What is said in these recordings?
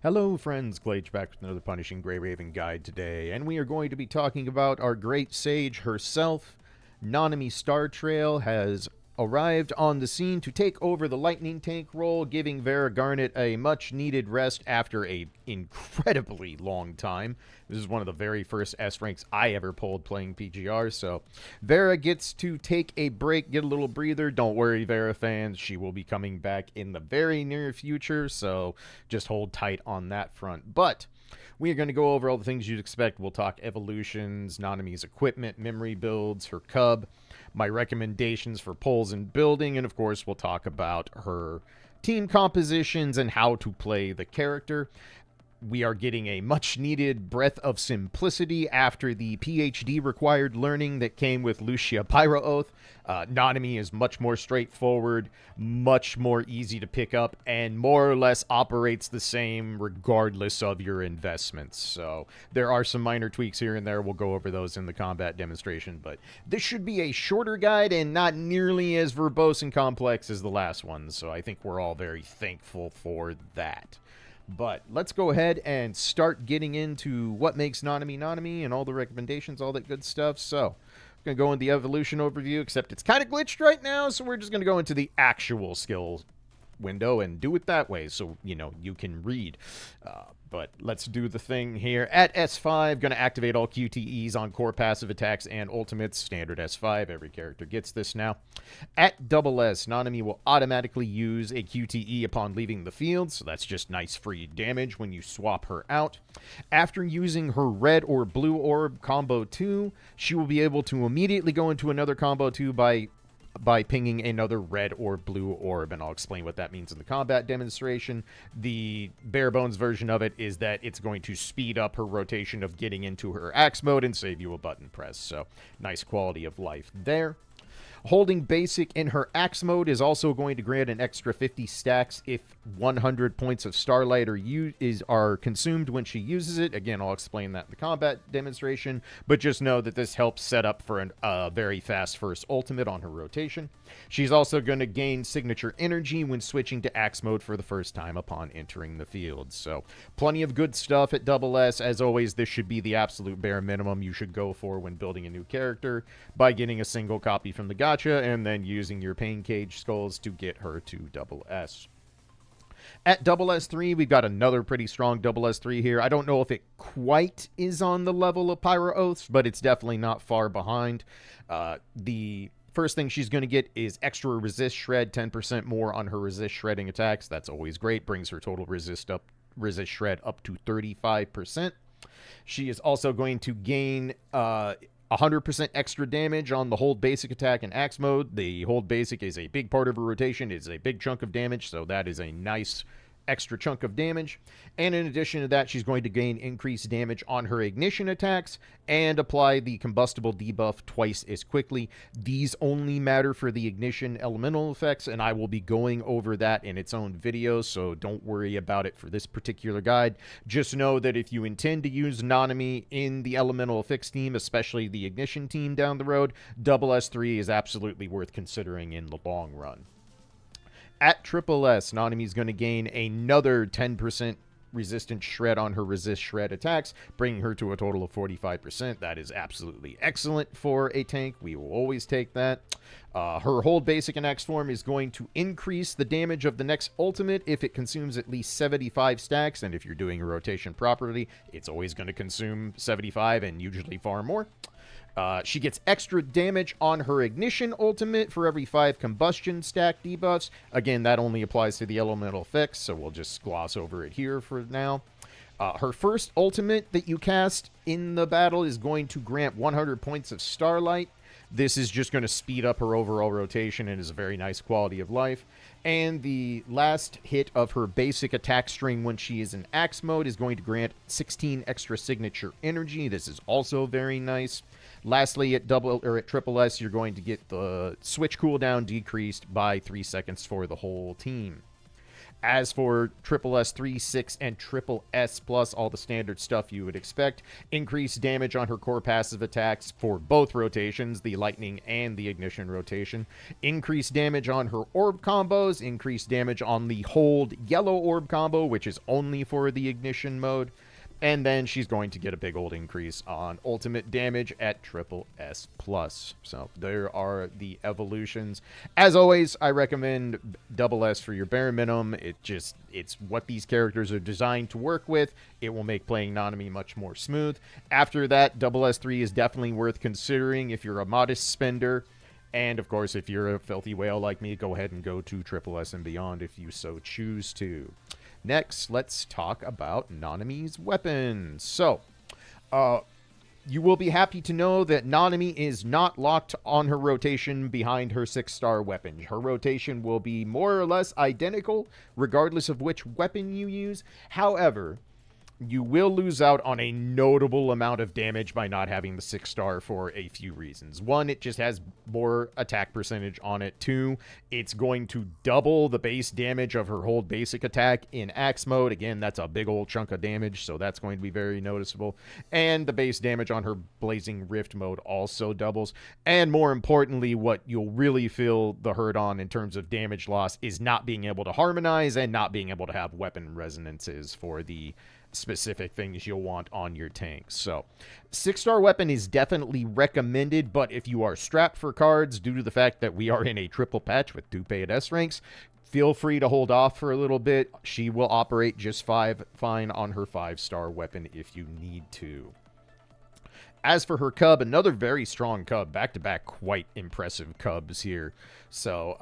Hello friends, Glage back with another Punishing Grey Raven guide today, and we are going to be talking about our great sage herself. Nanami Startrail has arrived on the scene to take over the lightning tank role, giving Vera Garnet a much needed rest after a incredibly long time. This is one of the very first S ranks I ever pulled playing PGR, so Vera gets to take a break, get a little breather. Don't worry, Vera fans, she will be coming back in the very near future, so just hold tight on that front. But we are going to go over all the things you'd expect. We'll talk evolutions, Nanami's equipment, memory builds, her cub, my recommendations for pulls and building, and of course we'll talk about her team compositions and how to play the character. We are getting a much needed breath of simplicity after the PhD required learning that came with Lucia Pyroath. Nanami is much more straightforward, much more easy to pick up, and more or less operates the same regardless of your investments. So there are some minor tweaks here and there. We'll go over those in the combat demonstration, but this should be a shorter guide and not nearly as verbose and complex as the last one. So I think we're all very thankful for that. But let's go ahead and start getting into what makes Nanami Nanami and all the recommendations, all that good stuff. So I'm going to go into the evolution overview, except it's kind of glitched right now, so we're just going to go into the actual skill window and do it that way so, you know, you can read. But let's do the thing here. At S5, going to activate all QTEs on core passive attacks and ultimates. Standard S5. Every character gets this now. At double S, Nanami will automatically use a QTE upon leaving the field, so that's just nice free damage when you swap her out. After using her red or blue orb combo 2, she will be able to immediately go into another combo 2 by pinging another red or blue orb, and I'll explain what that means in the combat demonstration. The bare bones version of it is that it's going to speed up her rotation of getting into her axe mode and save you a button press, so nice quality of life there. Holding basic in her axe mode is also going to grant an extra 50 stacks if 100 points of starlight are consumed when she uses it. Again, I'll explain that in the combat demonstration, but just know that this helps set up for a very fast first ultimate on her rotation. She's also going to gain signature energy when switching to axe mode for the first time upon entering the field. So plenty of good stuff at double S. As always, this should be the absolute bare minimum you should go for when building a new character by getting a single copy from the guide and then using your pain cage skulls to get her to double S. At double S3, we've got another pretty strong double S3 here. I don't know if it quite is on the level of Pyroath, but it's definitely not far behind. The first thing she's going to get is extra resist shred, 10% more on her resist shredding attacks. That's always great. Brings her total resist shred up to 35%. She is also going to gain 100% extra damage on the hold basic attack in axe mode. The hold basic is a big part of her rotation. It's a big chunk of damage, so that is a nice extra chunk of damage. And in addition to that, she's going to gain increased damage on her ignition attacks and apply the combustible debuff twice as quickly. These only matter for the ignition elemental effects, and I will be going over that in its own video, so don't worry about it for this particular guide. Just know that if you intend to use Nanami in the elemental effects team, especially the ignition team down the road, double S3 is absolutely worth considering in the long run. At triple S, Nanami is going to gain another 10% resistance shred on her resist shred attacks, bringing her to a total of 45%. That is absolutely excellent for a tank. We will always take that. Her hold basic and X form is going to increase the damage of the next ultimate if it consumes at least 75 stacks, and if you're doing a rotation properly, it's always going to consume 75 and usually far more. She gets extra damage on her ignition ultimate for every 5 combustion stack debuffs. Again, that only applies to the elemental effects, so we'll just gloss over it here for now. Her first ultimate that you cast in the battle is going to grant 100 points of starlight. This is just going to speed up her overall rotation and is a very nice quality of life. And the last hit of her basic attack string when she is in axe mode is going to grant 16 extra signature energy. This is also very nice. Lastly, at triple S, you're going to get the switch cooldown decreased by 3 seconds for the whole team. As for triple S3, 6, and triple S plus, all the standard stuff you would expect. Increased damage on her core passive attacks for both rotations, the lightning and the ignition rotation. Increased damage on her orb combos. Increased damage on the hold yellow orb combo, which is only for the ignition mode. And then she's going to get a big old increase on ultimate damage at triple S plus. So there are the evolutions. As always, I recommend double S for your bare minimum. It's what these characters are designed to work with. It will make playing Nanami much more smooth. After that, double S3 is definitely worth considering if you're a modest spender. And of course, if you're a filthy whale like me, go ahead and go to triple S and beyond if you so choose to. Next, let's talk about Nanami's weapons. So, you will be happy to know that Nanami is not locked on her rotation behind her 6-star weapon. Her rotation will be more or less identical, regardless of which weapon you use. However, you will lose out on a notable amount of damage by not having the 6-star for a few reasons. One, it just has more attack percentage on it. Two, it's going to double the base damage of her hold basic attack in axe mode. Again, that's a big old chunk of damage, so that's going to be very noticeable. And the base damage on her Blazing Rift mode also doubles. And more importantly, what you'll really feel the hurt on in terms of damage loss is not being able to harmonize and not being able to have weapon resonances for the specific things you'll want on your tanks. So 6-star weapon is definitely recommended, but if you are strapped for cards due to the fact that we are in a triple patch with 2 paid S ranks, feel free to hold off for a little bit. She will operate just fine on her 5-star weapon if you need to. As for her cub, another very strong cub, back-to-back quite impressive cubs here. So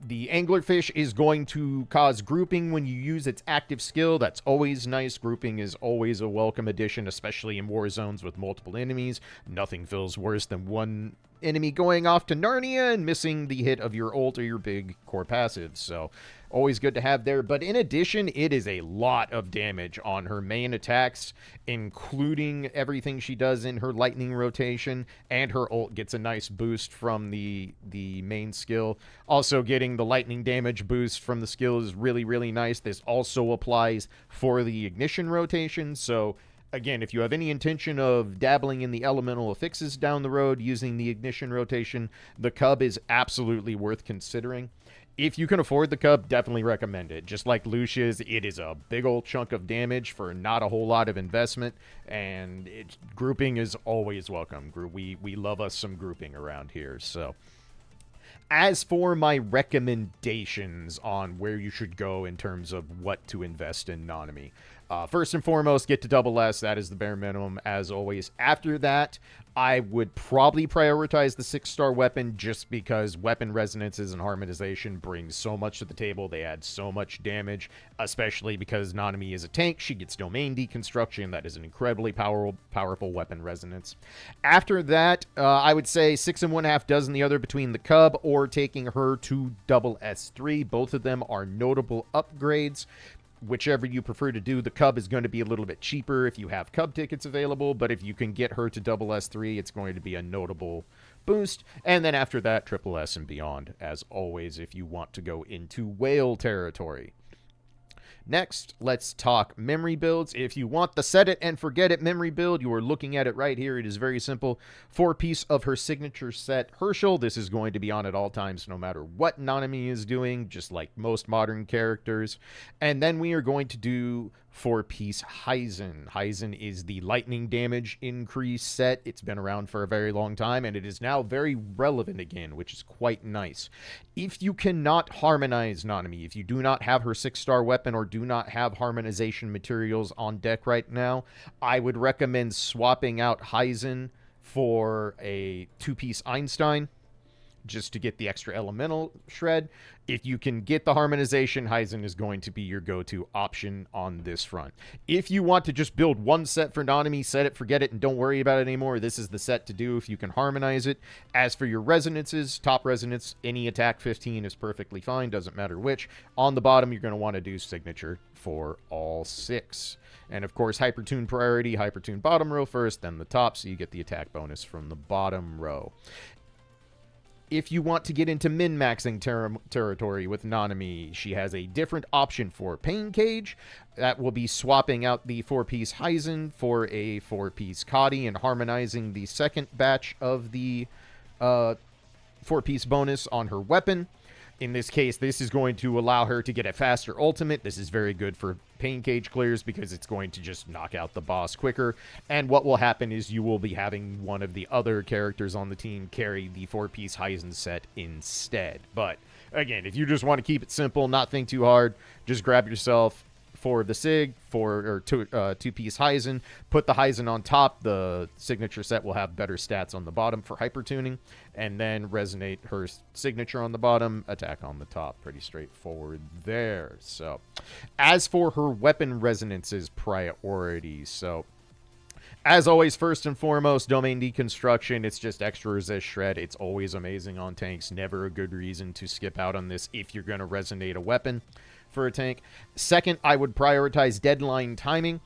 the anglerfish is going to cause grouping when you use its active skill. That's always nice. Grouping is always a welcome addition, especially in war zones with multiple enemies. Nothing feels worse than one enemy going off to Narnia and missing the hit of your ult or your big core passive. So always good to have there. But in addition, it is a lot of damage on her main attacks, including everything she does in her lightning rotation, and her ult gets a nice boost from the main skill. Also getting the lightning damage boost from the skill is really, really nice. This also applies for the ignition rotation. So again, if you have any intention of dabbling in the elemental affixes down the road using the ignition rotation, the cub is absolutely worth considering. If you can afford the cub, definitely recommend it. Just like Lucia's, it is a big old chunk of damage for not a whole lot of investment, and grouping is always welcome. We love us some grouping around here. So as for my recommendations on where you should go in terms of what to invest in Nanami, first and foremost, get to double S. That is the bare minimum, as always. After that, I would probably prioritize the 6-star weapon just because weapon resonances and harmonization bring so much to the table. They add so much damage, especially because Nanami is a tank. She gets domain deconstruction. That is an incredibly powerful weapon resonance. After that, I would say 6 1/2 dozen the other between the cub or taking her to double S3. Both of them are notable upgrades. Whichever you prefer to do, the cub is going to be a little bit cheaper if you have cub tickets available, but if you can get her to double S3, it's going to be a notable boost. And then after that, triple S and beyond, as always, if you want to go into whale territory. Next, let's talk memory builds. If you want the set it and forget it memory build, you are looking at it right here. It is very simple. 4-piece of her signature set, Herschel. This is going to be on at all times, no matter what Nanami is doing, just like most modern characters. And then we are going to do 4-piece Heisen. Heisen is the lightning damage increase set. It's been around for a very long time, and it is now very relevant again, which is quite nice. If you cannot harmonize Nanami, if you do not have her 6-star weapon or do not have harmonization materials on deck right now, I would recommend swapping out Heisen for a 2-piece Einstein, just to get the extra elemental shred. If you can get the harmonization, Heisen is going to be your go-to option on this front. If you want to just build one set for Nanami, set it, forget it, and don't worry about it anymore, this is the set to do if you can harmonize it. As for your resonances, top resonance, any attack 15 is perfectly fine, doesn't matter which. On the bottom, you're going to want to do signature for all 6. And of course, Hypertune priority, Hypertune bottom row first, then the top, so you get the attack bonus from the bottom row. If you want to get into min-maxing territory with Nanami, she has a different option for Pain Cage. That will be swapping out the 4-piece Heisen for a 4-piece Kadi and harmonizing the second batch of the 4-piece bonus on her weapon. In this case, this is going to allow her to get a faster ultimate. This is very good for Pain Cage clears because it's going to just knock out the boss quicker. And what will happen is you will be having one of the other characters on the team carry the 4-piece Heisen set instead. But again, if you just want to keep it simple, not think too hard, just grab yourself for the Sig, or two-piece Heisen. Put the Heisen on top. The signature set will have better stats on the bottom for hyper-tuning. And then resonate her signature on the bottom, attack on the top. Pretty straightforward there. So, as for her weapon resonances priority, so as always, first and foremost, domain deconstruction. It's just extra resist shred. It's always amazing on tanks. Never a good reason to skip out on this if you're going to resonate a weapon for a tank. Second, I would prioritize deadline timing.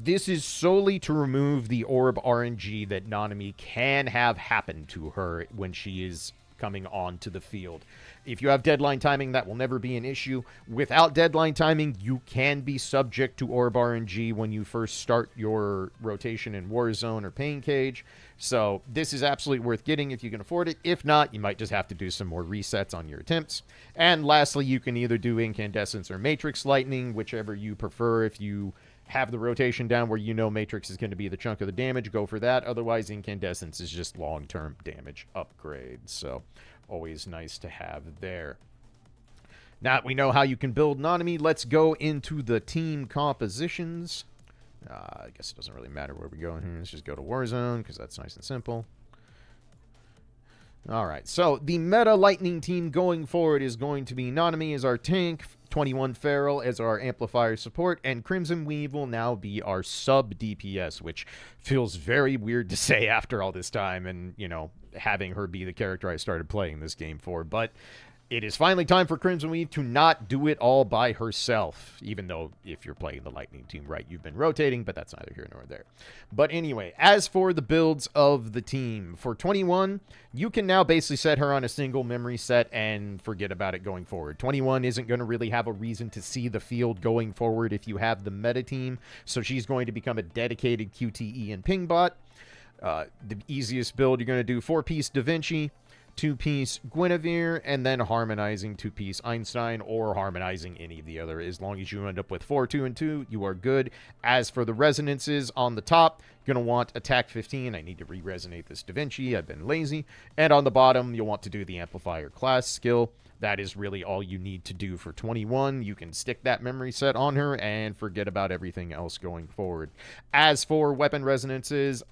This is solely to remove the orb RNG that Nanami can have happen to her when she is coming onto the field. If you have deadline timing, that will never be an issue. Without deadline timing, you can be subject to orb RNG when you first start your rotation in Warzone or Pain Cage. So this is absolutely worth getting if you can afford it. If not, you might just have to do some more resets on your attempts. And lastly, you can either do Incandescence or Matrix Lightning, whichever you prefer. If you have the rotation down where you know Matrix is going to be the chunk of the damage, go for that. Otherwise, Incandescence is just long-term damage upgrade. So always nice to have there. Now that we know how you can build Nanami, let's go into the team compositions. I guess it doesn't really matter where we go in here. Let's just go to Warzone because that's nice and simple. All right, so the meta Lightning team going forward is going to be Nanami as our tank, 21 Feral as our amplifier support, and Crimson Weave will now be our sub DPS, which feels very weird to say after all this time and, you know, having her be the character I started playing this game for. But it is finally time for Crimson Weave to not do it all by herself, even though if you're playing the Lightning team right, you've been rotating, but that's neither here nor there. But anyway, as for the builds of the team, for 21, you can now basically set her on a single memory set and forget about it going forward. 21 isn't going to really have a reason to see the field going forward if you have the meta team, so she's going to become a dedicated QTE and ping bot. The easiest build you're going to do, 4-piece Da Vinci, 2-piece Guinevere, and then harmonizing 2-piece Einstein, or harmonizing any of the other. As long as you end up with 4, 2, and 2, you are good. As for the resonances on the top, you're going to want attack 15. I need to re-resonate this Da Vinci. I've been lazy. And on the bottom, you'll want to do the amplifier class skill. That is really all you need to do for 21. You can stick that memory set on her and forget about everything else going forward. As for weapon resonances,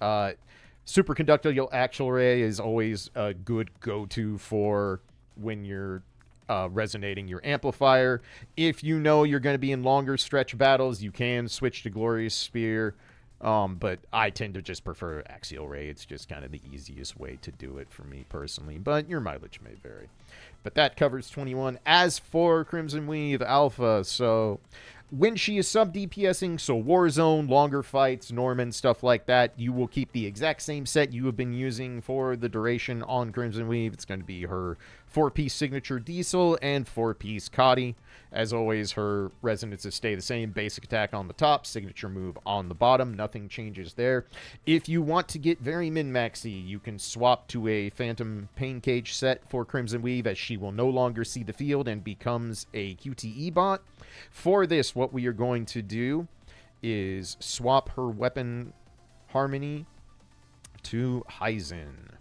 Superconductor Axial Ray is always a good go-to for when you're resonating your amplifier. If you know you're going to be in longer stretch battles, you can switch to Glorious Spear, but I tend to just prefer Axial Ray. It's just kind of the easiest way to do it for me personally, but your mileage may vary. But that covers 21. As for Crimson Weave Alpha, so when she is sub-DPSing, so Warzone, longer fights, Norman, stuff like that, you will keep the exact same set you have been using for the duration on Crimson Weave. It's going to be her 4-piece signature Diesel and 4-piece Kadi. As always, her resonances stay the same. Basic attack on the top, signature move on the bottom. Nothing changes there. If you want to get very min-maxy, you can swap to a Phantom Pain Cage set for Crimson Weave, as she will no longer see the field and becomes a QTE bot. For this, what we are going to do is swap her weapon harmony to Heisen.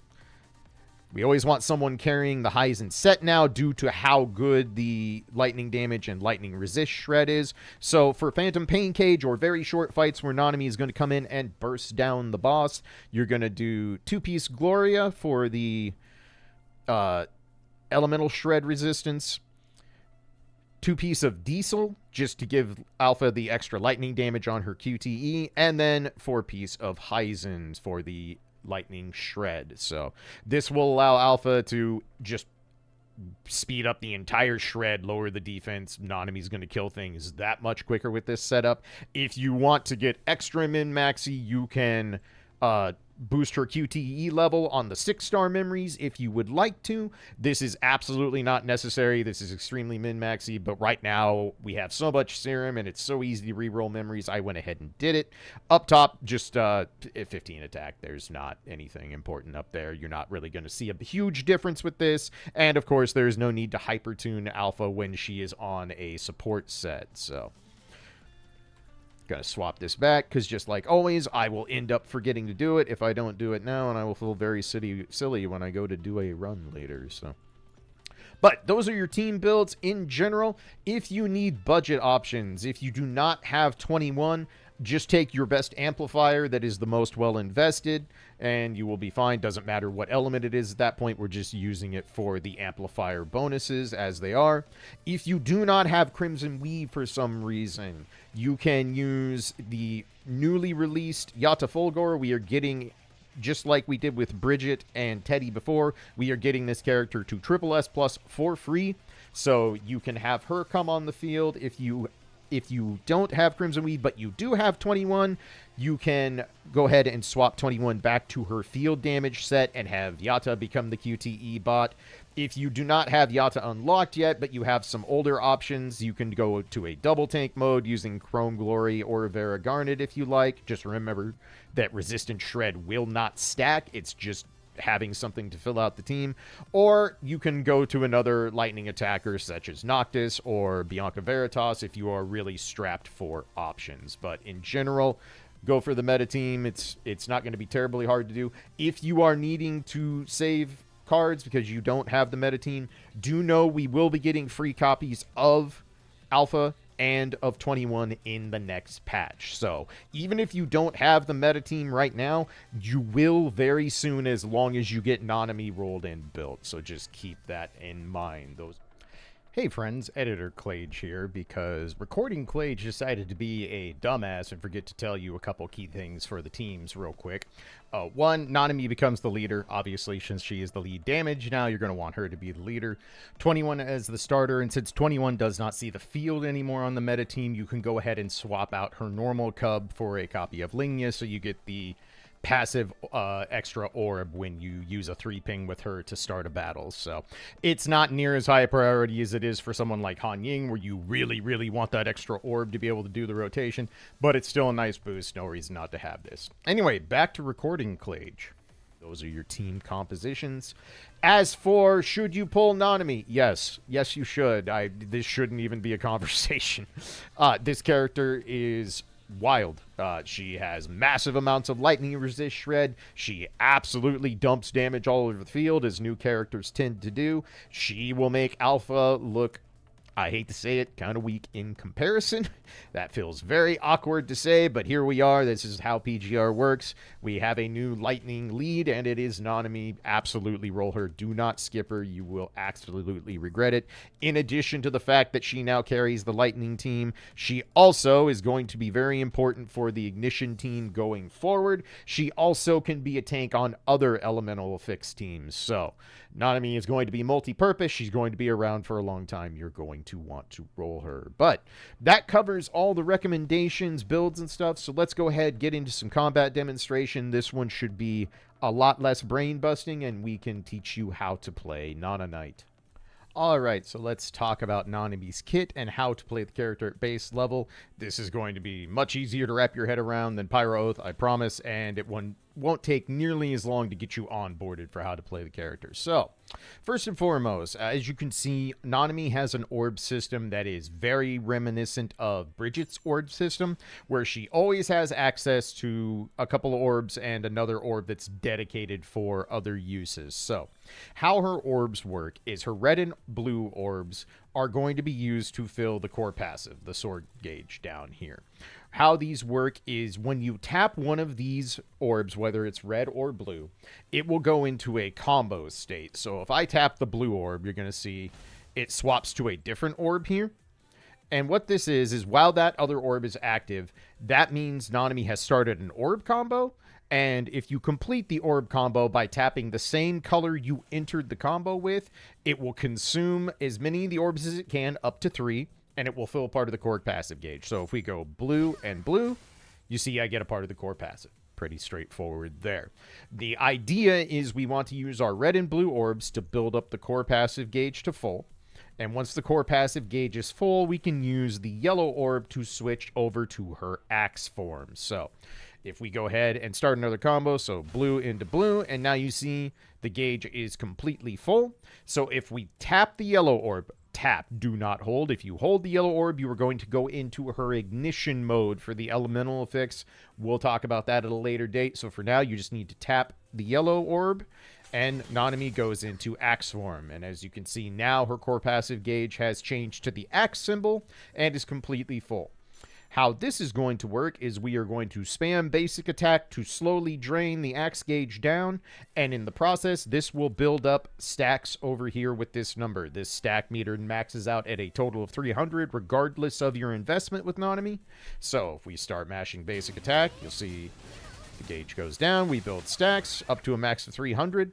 We always want someone carrying the Heisen set now due to how good the lightning damage and lightning resist shred is. So for Phantom Pain Cage or very short fights where Nanami is going to come in and burst down the boss, you're going to do 2-piece Gloria for the elemental shred resistance, 2-piece of Diesel just to give Alpha the extra lightning damage on her QTE, and then 4-piece of Heisens for the lightning shred. So this will allow Alpha to just speed up the entire shred, lower the defense. Nanami's going to kill things that much quicker with this setup. If you want to get extra min-maxy, you can boost her QTE level on the 6-star memories if you would like to. This is absolutely not necessary. This is extremely min-maxy, but right now we have so much serum and it's so easy to reroll memories, I went ahead and did it. Up top, just 15 attack. There's not anything important up there. You're not really going to see a huge difference with this, and of course there's no need to hypertune Alpha when she is on a support set, so... Gonna swap this back, because just like always, I will end up forgetting to do it if I don't do it now, and I will feel very silly when I go to do a run later, so... But those are your team builds in general. If you need budget options, if you do not have 21, just take your best amplifier that is the most well invested, and you will be fine. Doesn't matter what element it is at that point. We're just using it for the amplifier bonuses as they are. If you do not have Crimson Weave for some reason, you can use the newly released Yata Fulgor. We are getting, just like we did with Bridget and Teddy before, we are getting this character to SSS Plus for free. So you can have her come on the field. If you don't have Crimson Weave, but you do have 21, you can go ahead and swap 21 back to her field damage set and have Yata become the QTE bot. If you do not have Yata unlocked yet, but you have some older options, you can go to a double tank mode using Chrome Glory or Vera Garnet if you like. Just remember that Resistant Shred will not stack. It's just having something to fill out the team. Or you can go to another lightning attacker such as Noctis or Bianca Veritas if you are really strapped for options. But in general, go for the meta team. It's not going to be terribly hard to do. If you are needing to save cards because you don't have the meta team, do know we will be getting free copies of Alpha and of 21 in the next patch. So even if you don't have the meta team right now, you will very soon, as long as you get Nanami rolled and built. So just keep that in mind. Hey friends, Editor Clage here, because Recording Clage decided to be a dumbass and forget to tell you a couple key things for the teams real quick. One, Nanami becomes the leader, obviously, since she is the lead damage. Now you're going to want her to be the leader. 21 as the starter, and since 21 does not see the field anymore on the meta team, you can go ahead and swap out her normal cub for a copy of Lingya, so you get the passive extra orb when you use a 3-ping with her to start a battle. So it's not near as high a priority as it is for someone like Han Ying, where you really, really want that extra orb to be able to do the rotation, but it's still a nice boost. No reason not to have this. Anyway, back to Recording Clage. Those are your team compositions. As for, should you pull Nanami? Yes. Yes, you should. This shouldn't even be a conversation. This character is wild. She has massive amounts of lightning resist shred. She absolutely dumps damage all over the field, as new characters tend to do. She will make Alpha look, I hate to say it, kind of weak in comparison. That feels very awkward to say, but here we are. This is how PGR works. We have a new lightning lead, and it is Nanami. Absolutely roll her. Do not skip her. You will absolutely regret it. In addition to the fact that she now carries the lightning team, she also is going to be very important for the ignition team going forward. She also can be a tank on other elemental fix teams. So Nanami is going to be multi-purpose. She's going to be around for a long time. You're going to want to roll her. But that covers all the recommendations, builds, and stuff. So let's go ahead, get into some combat demonstration. This one should be a lot less brain busting, and we can teach you how to play Nana Knight. Alright, so let's talk about Nanami's kit and how to play the character at base level. This is going to be much easier to wrap your head around than Pyroath, I promise, and it won't take nearly as long to get you onboarded for how to play the character. So, first and foremost, as you can see, Nanami has an orb system that is very reminiscent of Bridget's orb system, where she always has access to a couple of orbs and another orb that's dedicated for other uses. So, how her orbs work is her red and blue orbs are going to be used to fill the core passive, the sword gauge down here. How these work is when you tap one of these orbs, whether it's red or blue, it will go into a combo state. So if I tap the blue orb, you're going to see it swaps to a different orb here. And what this is while that other orb is active, that means Nanami has started an orb combo. And if you complete the orb combo by tapping the same color you entered the combo with, it will consume as many of the orbs as it can, up to 3, and it will fill part of the core passive gauge. So if we go blue and blue, you see I get a part of the core passive. Pretty straightforward there. The idea is we want to use our red and blue orbs to build up the core passive gauge to full. And once the core passive gauge is full, we can use the yellow orb to switch over to her axe form. So if we go ahead and start another combo, so blue into blue, and now you see the gauge is completely full. So if we tap the yellow orb, tap, do not hold. If you hold the yellow orb, you are going to go into her ignition mode for the elemental effects. We'll talk about that at a later date. So for now, you just need to tap the yellow orb, and Nanami goes into axe form. And as you can see now, her core passive gauge has changed to the axe symbol and is completely full. How this is going to work is we are going to spam basic attack to slowly drain the axe gauge down, and in the process, this will build up stacks over here with this number. This stack meter maxes out at a total of 300, regardless of your investment with Nanami. So if we start mashing basic attack, you'll see the gauge goes down. We build stacks up to a max of 300.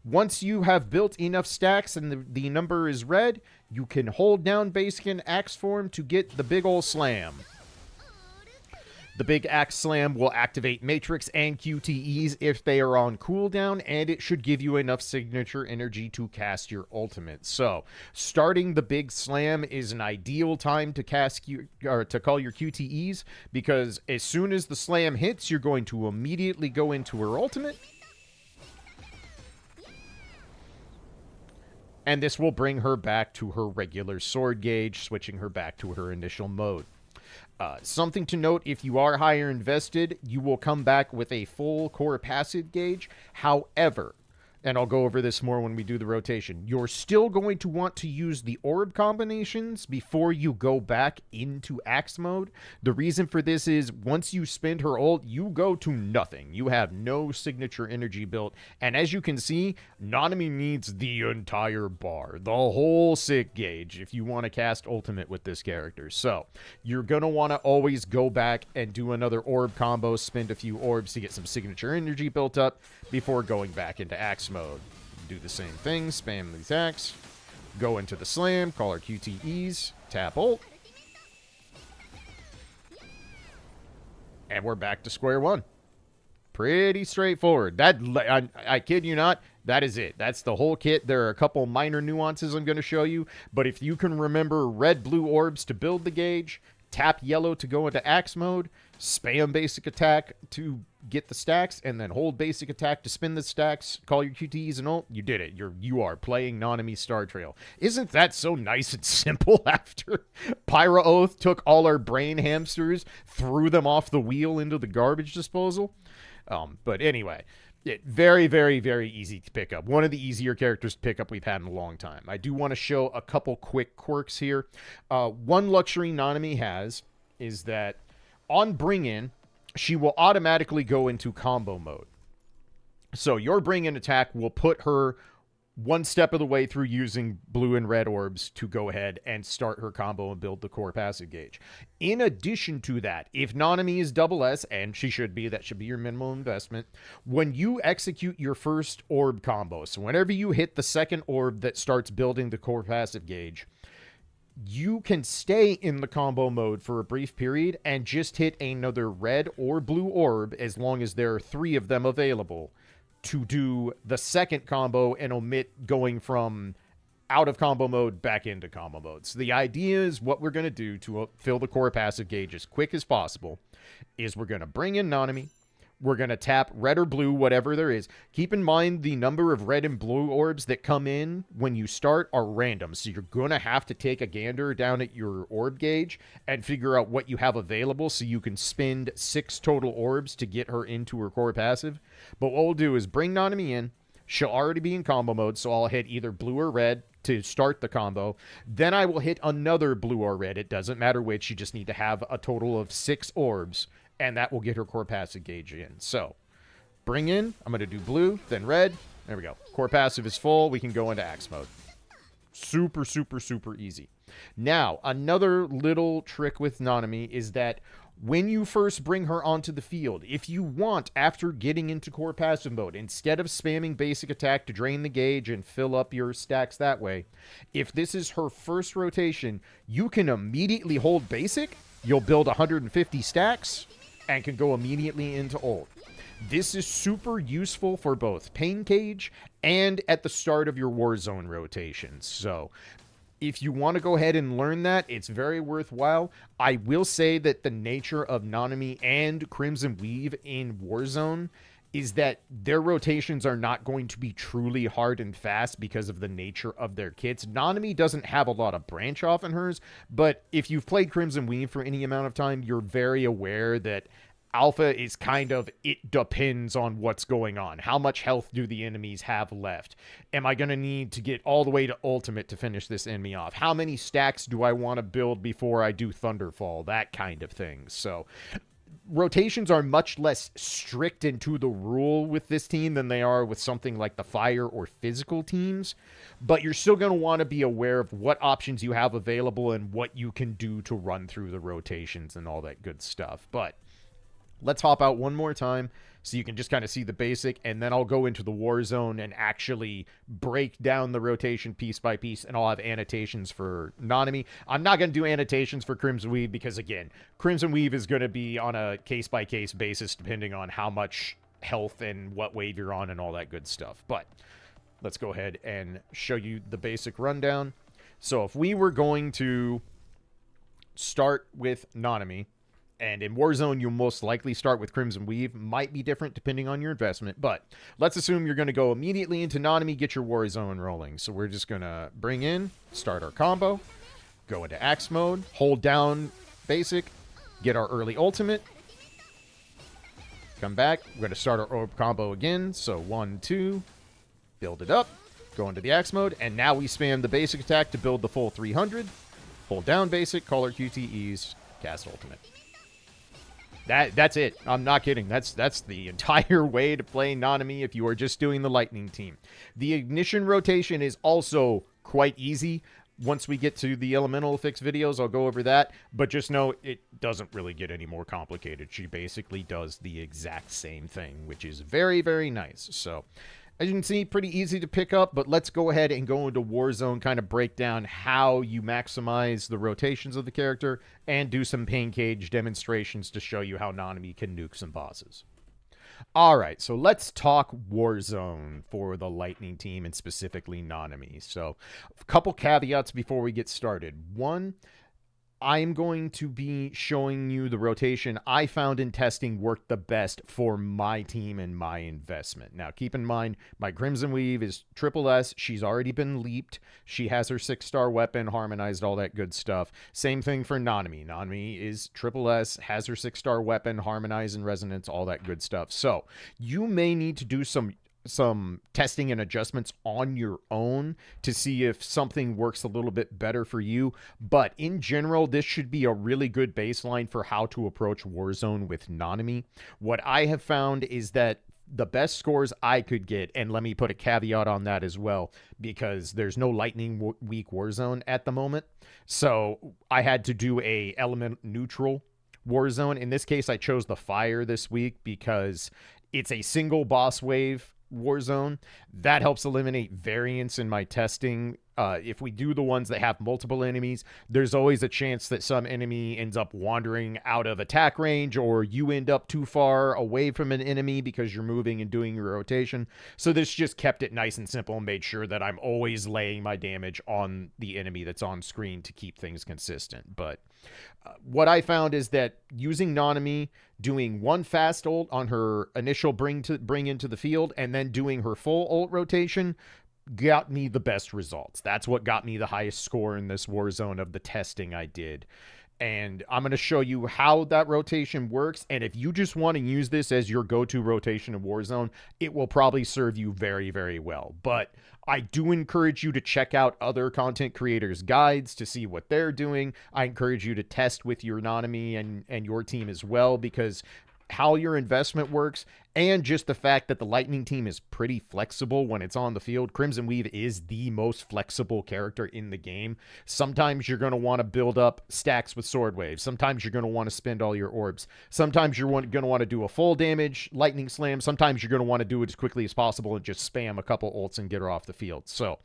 Once you have built enough stacks and the number is red, you can hold down basic and axe form to get the big ol' slam. The big axe slam will activate Matrix and QTEs if they are on cooldown, and it should give you enough signature energy to cast your ultimate. So, starting the big slam is an ideal time to to call your QTEs, because as soon as the slam hits, you're going to immediately go into her ultimate. And this will bring her back to her regular sword gauge, switching her back to her initial mode. Something to note, if you are higher invested, you will come back with a full core passive gauge. However, and I'll go over this more when we do the rotation, you're still going to want to use the orb combinations before you go back into axe mode. The reason for this is once you spend her ult, you go to nothing. You have no signature energy built, and as you can see, Nanami needs the entire bar, the whole sick gauge, if you want to cast ultimate with this character. So you're going to want to always go back and do another orb combo, spend a few orbs to get some signature energy built up before going back into axe mode. Do the same thing, spam the attacks, go into the slam, call our QTEs, tap ult, and we're back to square one. Pretty straightforward. That I kid you not, that is it. That's the whole kit. There are a couple minor nuances I'm going to show you, but if you can remember red, blue orbs to build the gauge, tap yellow to go into axe mode, spam basic attack to get the stacks, and then hold basic attack to spin the stacks, call your QTEs and ult, you did it. You are playing Nanami Startrail. Isn't that so nice and simple after Pyroath took all our brain hamsters, threw them off the wheel into the garbage disposal? But anyway, very, very, very easy to pick up. One of the easier characters to pick up we've had in a long time. I do want to show a couple quick quirks here. One luxury Nanami has is that on bring in, she will automatically go into combo mode. So your bring in attack will put her one step of the way through using blue and red orbs to go ahead and start her combo and build the core passive gauge. In addition to that, if Nanami is double S, and she should be, that should be your minimum investment, when you execute your first orb combo, so whenever you hit the second orb that starts building the core passive gauge, you can stay in the combo mode for a brief period and just hit another red or blue orb as long as there are 3 of them available to do the second combo and omit going from out of combo mode back into combo mode. So the idea is what we're going to do to fill the core passive gauge as quick as possible is we're going to bring in Nanami. We're going to tap red or blue, whatever there is. Keep in mind the number of red and blue orbs that come in when you start are random. So you're going to have to take a gander down at your orb gauge and figure out what you have available so you can spend 6 total orbs to get her into her core passive. But what we'll do is bring Nanami in. She'll already be in combo mode, so I'll hit either blue or red to start the combo. Then I will hit another blue or red. It doesn't matter which. You just need to have a total of 6 orbs, and that will get her core passive gauge in. So, bring in. I'm going to do blue, then red. There we go. Core passive is full. We can go into axe mode. Super, super, super easy. Now, another little trick with Nanami is that when you first bring her onto the field, if you want, after getting into core passive mode, instead of spamming basic attack to drain the gauge and fill up your stacks that way, if this is her first rotation, you can immediately hold basic. You'll build 150 stacks and can go immediately into ult. This is super useful for both Pain Cage and at the start of your Warzone rotations. So if you want to go ahead and learn that, it's very worthwhile. I will say that the nature of Nanami and Crimson Weave in Warzone is that their rotations are not going to be truly hard and fast because of the nature of their kits. Nanami doesn't have a lot of branch off in hers, but if you've played Crimson Weave for any amount of time, you're very aware that Alpha is kind of, it depends on what's going on. How much health do the enemies have left? Am I going to need to get all the way to Ultimate to finish this enemy off? How many stacks do I want to build before I do Thunderfall? That kind of thing. So rotations are much less strict and to the rule with this team than they are with something like the fire or physical teams, but you're still going to want to be aware of what options you have available and what you can do to run through the rotations and all that good stuff. But let's hop out one more time so you can just kind of see the basic, and then I'll go into the Warzone and actually break down the rotation piece by piece, and I'll have annotations for Nanami. I'm not going to do annotations for Crimson Weave because, again, Crimson Weave is going to be on a case-by-case basis depending on how much health and what wave you're on and all that good stuff. But let's go ahead and show you the basic rundown. So if we were going to start with Nanami, and in Warzone, you'll most likely start with Crimson Weave. Might be different depending on your investment, but let's assume you're going to go immediately into Nanami, get your Warzone rolling. So we're just going to bring in, start our combo, go into Axe mode, hold down basic, get our early ultimate, come back. We're going to start our orb combo again. So 1, 2, build it up, go into the Axe mode, and now we spam the basic attack to build the full 300. Hold down basic, call our QTEs, cast ultimate. That's it. I'm not kidding. That's the entire way to play Nanami if you are just doing the Lightning team. The Ignition rotation is also quite easy. Once we get to the Elemental Fix videos, I'll go over that. But just know it doesn't really get any more complicated. She basically does the exact same thing, which is very, very nice. So as you can see, pretty easy to pick up, but let's go ahead and go into Warzone, kind of break down how you maximize the rotations of the character, and do some Pain Cage demonstrations to show you how Nanami can nuke some bosses. Alright, so let's talk Warzone for the Lightning team, and specifically Nanami. So, a couple caveats before we get started. One, I'm going to be showing you the rotation I found in testing worked the best for my team and my investment. Now, keep in mind, my Crimson Weave is triple S. She's already been leaped. She has her 6-star weapon, harmonized, all that good stuff. Same thing for Nanami. Nanami is triple S, has her 6-star weapon, harmonized and resonance, all that good stuff. So, you may need to do some testing and adjustments on your own to see if something works a little bit better for you. But in general, this should be a really good baseline for how to approach Warzone with Nanami. What I have found is that the best scores I could get, and let me put a caveat on that as well, because there's no Lightning Week Warzone at the moment. So I had to do a element neutral Warzone. In this case, I chose the Fire this week because it's a single boss wave Warzone. That helps eliminate variance in my testing. If we do the ones that have multiple enemies, there's always a chance that some enemy ends up wandering out of attack range, or you end up too far away from an enemy because you're moving and doing your rotation. So this just kept it nice and simple and made sure that I'm always laying my damage on the enemy that's on screen to keep things consistent. But what I found is that using Nanami, doing one fast ult on her initial bring into the field, and then doing her full ult rotation got me the best results. That's what got me the highest score in this Warzone of the testing I did. And I'm going to show you how that rotation works. And if you just want to use this as your go-to rotation in Warzone, it will probably serve you very, very well. But I do encourage you to check out other content creators' guides to see what they're doing. I encourage you to test with your Nanami and your team as well, because how your investment works, and just the fact that the Lightning team is pretty flexible when it's on the field. Crimson Weave is the most flexible character in the game. Sometimes you're going to want to build up stacks with Sword Wave. Sometimes you're going to want to spend all your orbs. Sometimes you're going to want to do a full damage Lightning Slam. Sometimes you're going to want to do it as quickly as possible and just spam a couple ults and get her off the field. So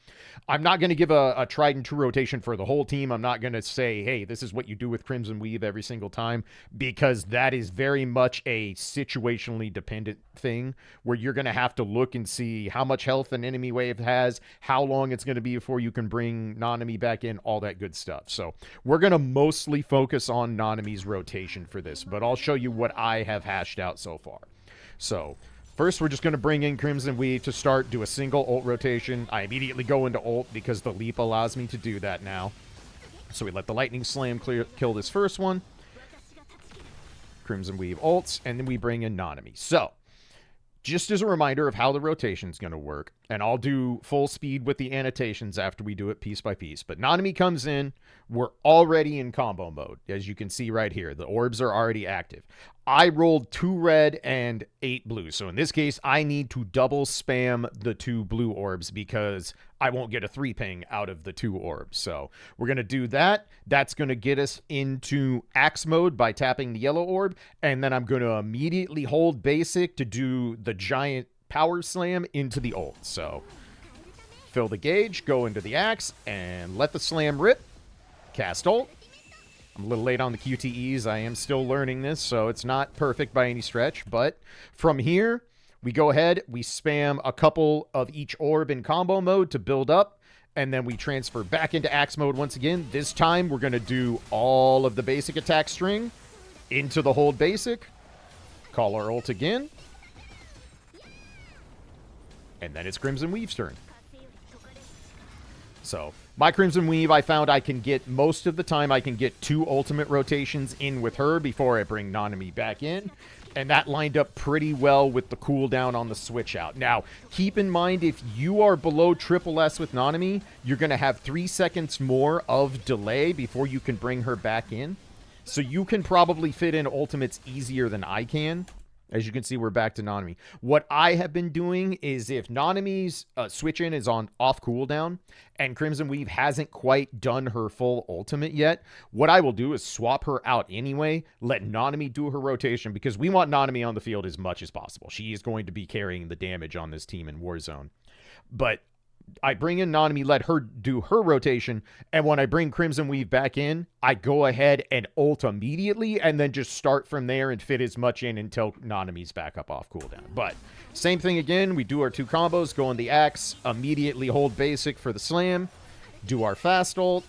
I'm not going to give a tried and true rotation for the whole team. I'm not going to say, hey, this is what you do with Crimson Weave every single time, because that is very much a situationally dependent thing where you're going to have to look and see how much health an enemy wave has, how long it's going to be before you can bring Nanami back in, all that good stuff. So we're going to mostly focus on Nanami's rotation for this, but I'll show you what I have hashed out so far. So first, we're just going to bring in Crimson Weave to start, do a single ult rotation. I immediately go into ult because the leap allows me to do that now. So we let the Lightning Slam kill this first one. Crimson Weave ults, and then we bring in Nanami. So, just as a reminder of how the rotation is going to work, and I'll do full speed with the annotations after we do it piece by piece, but Nanami comes in, we're already in combo mode, as you can see right here. The orbs are already active. I rolled 2 red and 8 blue, so in this case, I need to double spam the 2 blue orbs because I won't get a 3 ping out of the 2 orbs. So we're going to do that. That's going to get us into axe mode by tapping the yellow orb, and then I'm going to immediately hold basic to do the giant power slam into the ult. So fill the gauge, go into the axe, and let the slam rip. Cast ult. I'm a little late on the QTEs. I am still learning this, so it's not perfect by any stretch. But from here, we go ahead, we spam a couple of each orb in combo mode to build up, and then we transfer back into axe mode once again. This time, we're going to do all of the basic attack string into the hold basic. Call our ult again. And then it's Crimson Weave's turn. So, my Crimson Weave, I found I can get, most of the time, I can get 2 ultimate rotations in with her before I bring Nanami back in. And that lined up pretty well with the cooldown on the switch out. Now, keep in mind, if you are below triple S with Nanami, you're going to have 3 seconds more of delay before you can bring her back in. So you can probably fit in ultimates easier than I can. As you can see, we're back to Nanami. What I have been doing is if Nanami's switch in is on off cooldown and Crimson Weave hasn't quite done her full ultimate yet, what I will do is swap her out anyway, let Nanami do her rotation, because we want Nanami on the field as much as possible. She is going to be carrying the damage on this team in Warzone. But I bring in Nanami, let her do her rotation, and when I bring Crimson Weave back in, I go ahead and ult immediately, and then just start from there and fit as much in until Nanami's back up off cooldown. But same thing again, we do our 2 combos, go on the axe, immediately hold basic for the slam, do our fast ult.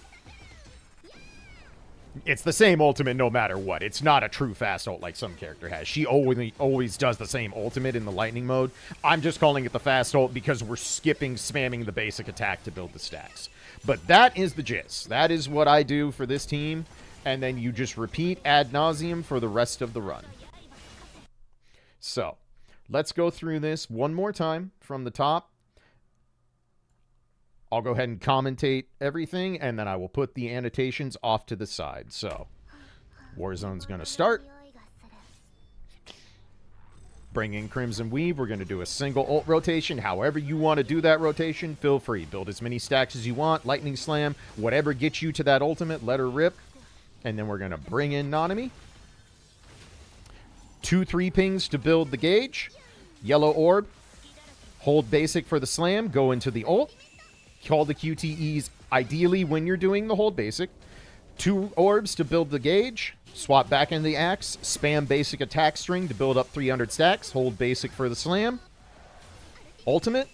It's the same ultimate no matter what. It's not a true fast ult like some character has. She always does the same ultimate in the lightning mode. I'm just calling it the fast ult because we're spamming the basic attack to build the stacks. But that is the gist. That is what I do for this team. And then you just repeat ad nauseum for the rest of the run. So, let's go through this one more time from the top. I'll go ahead and commentate everything, and then I will put the annotations off to the side. So, Warzone's going to start. Bring in Crimson Weave. We're going to do a single ult rotation. However you want to do that rotation, feel free. Build as many stacks as you want. Lightning Slam. Whatever gets you to that ultimate, let her rip. And then we're going to bring in Nanami. 2 3 pings to build the gauge. Yellow orb. Hold basic for the slam. Go into the ult. Call the QTEs ideally when you're doing the hold basic. 2 orbs to build the gauge. Swap back into the axe. Spam basic attack string to build up 300 stacks. Hold basic for the slam. Ultimate.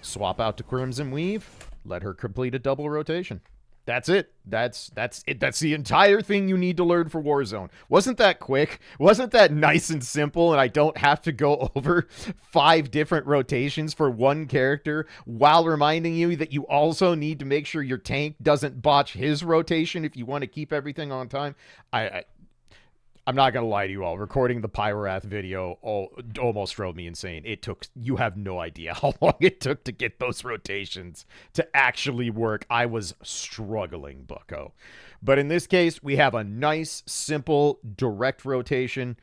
Swap out to Crimson Weave. Let her complete a double rotation. That's it. That's it. That's the entire thing you need to learn for Warzone. Wasn't that quick? Wasn't that nice and simple? And I don't have to go over 5 different rotations for one character while reminding you that you also need to make sure your tank doesn't botch his rotation if you want to keep everything on time. I'm not going to lie to you all. Recording the Pyroath video almost drove me insane. You have no idea how long it took to get those rotations to actually work. I was struggling, bucko. But in this case, we have a nice, simple, direct rotation.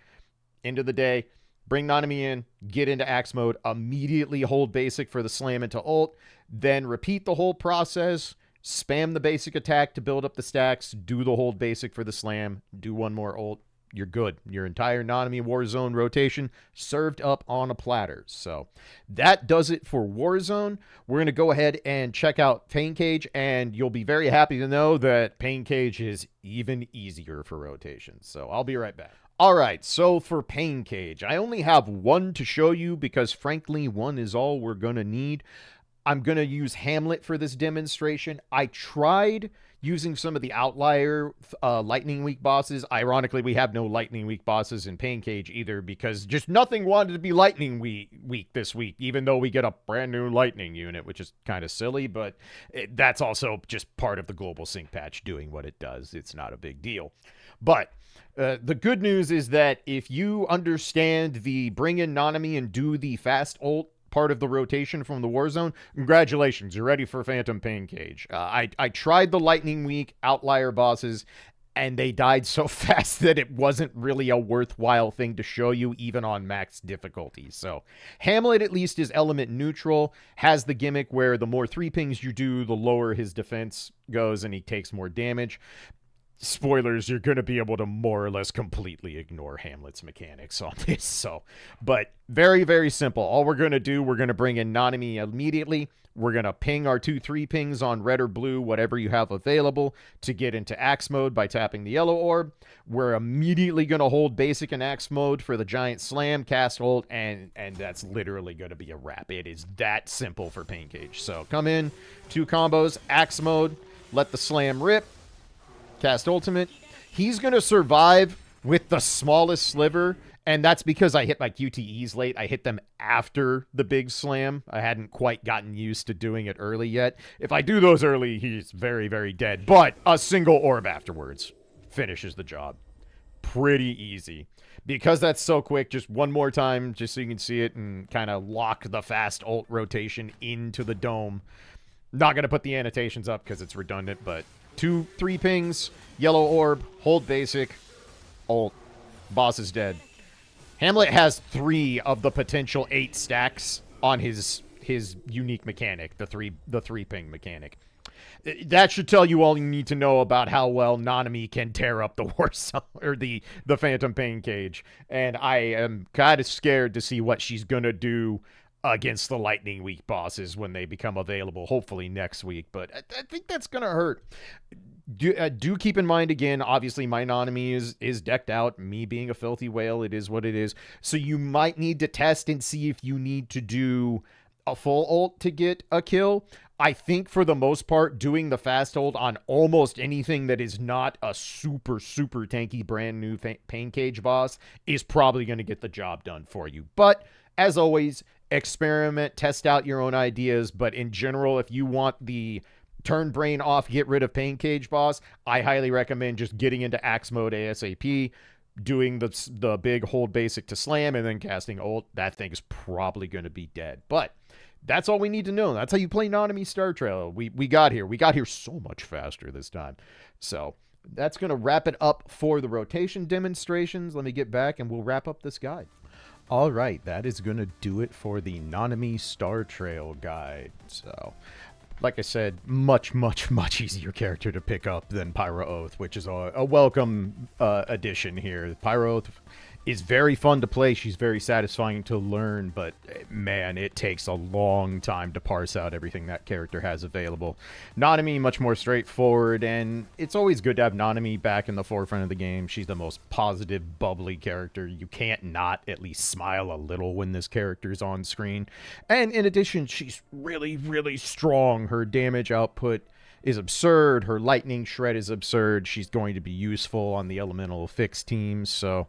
End of the day, bring Nanami in, get into axe mode, immediately hold basic for the slam into ult, then repeat the whole process. Spam the basic attack to build up the stacks, do the hold basic for the slam, do one more ult, you're good. Your entire Nanami Warzone rotation served up on a platter. So that does it for Warzone. We're going to go ahead and check out Pain Cage, and you'll be very happy to know that Pain Cage is even easier for rotations. So I'll be right back. All right, so for Pain Cage, I only have one to show you because, frankly, one is all we're going to need. I'm going to use Hamlet for this demonstration. I tried using some of the outlier Lightning Week bosses. Ironically, we have no Lightning Week bosses in Pain Cage either because just nothing wanted to be Lightning Week this week, even though we get a brand new Lightning unit, which is kind of silly, but that's also just part of the Global Sync patch doing what it does. It's not a big deal. But the good news is that if you understand the bring in Nanami and do the fast ult part of the rotation from the Warzone, congratulations, you're ready for Phantom Pain Cage. I tried the Lightning Week outlier bosses, and they died so fast that it wasn't really a worthwhile thing to show you, even on max difficulty. So Hamlet at least is element neutral, has the gimmick where the more 3 pings you do, the lower his defense goes, and he takes more damage. Spoilers, you're going to be able to more or less completely ignore Hamlet's mechanics on this. So, but very, very simple. All we're going to do, we're going to bring in Nanami immediately. We're going to ping our 2-3 pings on red or blue, whatever you have available, to get into axe mode by tapping the yellow orb. We're immediately going to hold basic and axe mode for the giant slam, cast ult, and that's literally going to be a wrap. It is that simple for Pain Cage. So come in, 2 combos, axe mode, let the slam rip, cast ultimate. He's going to survive with the smallest sliver, and that's because I hit my QTEs late. I hit them after the big slam. I hadn't quite gotten used to doing it early yet. If I do those early, he's very, very dead. But a single orb afterwards finishes the job. Pretty easy. Because that's so quick, just one more time, just so you can see it and kind of lock the fast ult rotation into the dome. Not going to put the annotations up because it's redundant, but 2-3 pings, yellow orb, hold basic, ult, boss is dead. Hamlet has 3 of the potential 8 stacks on his unique mechanic, the three ping mechanic. That should tell you all you need to know about how well Nanami can tear up the Warzone or the Phantom Pain Cage. And I am kind of scared to see what she's gonna do against the Lightning Week bosses when they become available, hopefully next week. But I think that's going to hurt. Do keep in mind, again, obviously my Nanami is decked out. Me being a filthy whale, it is what it is. So you might need to test and see if you need to do a full ult to get a kill. I think for the most part, doing the fast ult on almost anything that is not a super, super tanky brand new Pain Cage boss is probably going to get the job done for you. But as always, experiment, test out your own ideas, but in general, if you want the turn brain off, get rid of Pain Cage boss, I highly recommend just getting into axe mode ASAP, doing the big hold basic to slam, and then casting ult. That thing is probably going to be dead. But that's all we need to know. That's how you play Nanami Startrail. We got here. We got here so much faster this time. So that's going to wrap it up for the rotation demonstrations. Let me get back and we'll wrap up this guide. All right, that is going to do it for the Nanami Startrail guide. So, like I said, much, much, much easier character to pick up than Pyroath, which is a welcome addition here. Pyroath is very fun to play. She's very satisfying to learn, but man, it takes a long time to parse out everything that character has available. Nanami, much more straightforward, and it's always good to have Nanami back in the forefront of the game. She's the most positive, bubbly character. You can't not at least smile a little when this character's on screen. And in addition, she's really, really strong. Her damage output is absurd. Her lightning shred is absurd. She's going to be useful on the elemental fix teams, so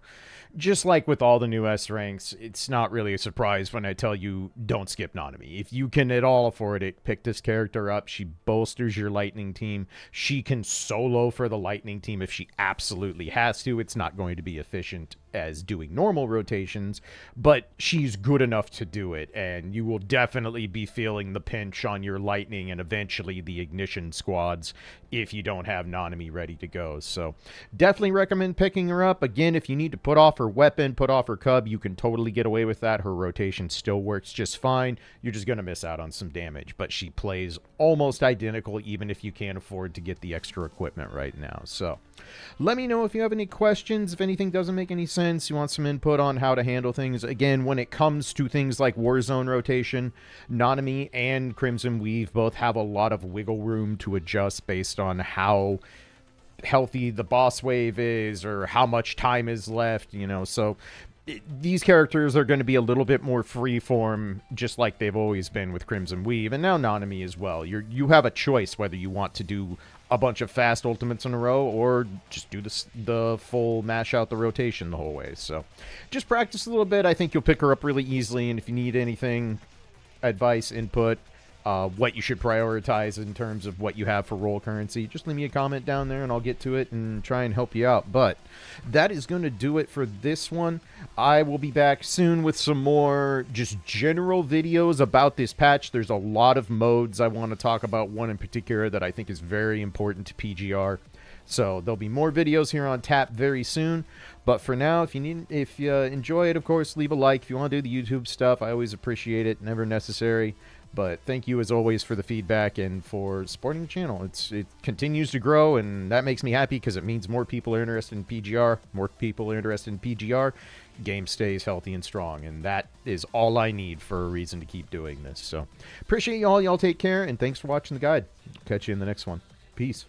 just like with all the new S ranks, it's not really a surprise when I tell you don't skip Nanami. If you can at all afford it, pick this character up. She bolsters your Lightning team. She can solo for the Lightning team if she absolutely has to. It's not going to be efficient as doing normal rotations, but she's good enough to do it, and you will definitely be feeling the pinch on your Lightning and eventually the Ignition squads if you don't have Nanami ready to go. So definitely recommend picking her up. Again, if you need to put off her weapon, put off her cub, you can totally get away with that. Her rotation still works just fine. You're just going to miss out on some damage, but she plays almost identical even if you can't afford to get the extra equipment right now. So Let me know if you have any questions, if anything doesn't make any sense, you want some input on how to handle things. Again, when it comes to things like Warzone Rotation, Nanami and Crimson Weave both have a lot of wiggle room to adjust based on how healthy the boss wave is or how much time is left, you know, so these characters are going to be a little bit more freeform, just like they've always been with Crimson Weave, and now Nanami as well. You have a choice whether you want to do a bunch of fast ultimates in a row or just do the full mash out the rotation the whole way. So just practice a little bit. I think you'll pick her up really easily, and if you need anything, advice, input, what you should prioritize in terms of what you have for roll currency, just leave me a comment down there and I'll get to it and try and help you out. But that is going to do it for this one. I will be back soon with some more just general videos about this patch. There's a lot of modes I want to talk about, one in particular that I think is very important to PGR. So there'll be more videos here on tap very soon. But for now, if you enjoy it, of course, leave a like. If you want to do the YouTube stuff, I always appreciate it. Never necessary. But thank you, as always, for the feedback and for supporting the channel. It continues to grow, and that makes me happy because it means more people are interested in PGR. More people are interested in PGR. Game stays healthy and strong, and that is all I need for a reason to keep doing this. So appreciate y'all. Y'all take care, and thanks for watching the guide. Catch you in the next one. Peace.